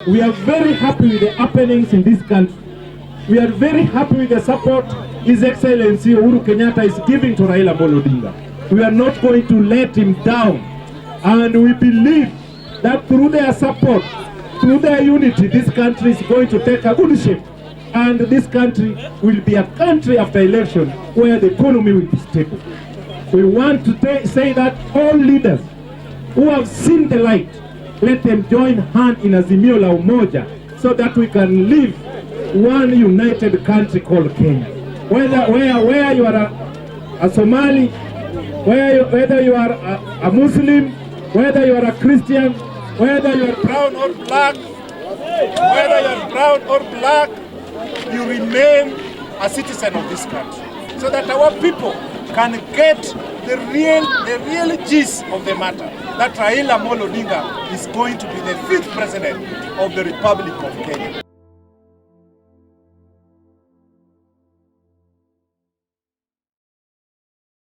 we are very happy with the happenings in this country. We are very happy with the support His Excellency Uhuru Kenyatta is giving to Raila Odinga. We are not going to let him down. And we believe that through their support, through their unity, this country is going to take a good shape. And this country will be a country after election where the economy will be stable. We want to say that all leaders who have seen the light, let them join hand in Azimio la Umoja so that we can live one united country called Kenya. Where you are a Somali, whether you are a Muslim, whether you are a Christian, whether you are brown or black, you remain a citizen of this country, so that our people can get the real gist of the matter, that Raila Odinga is going to be the 5th president of the Republic of Kenya.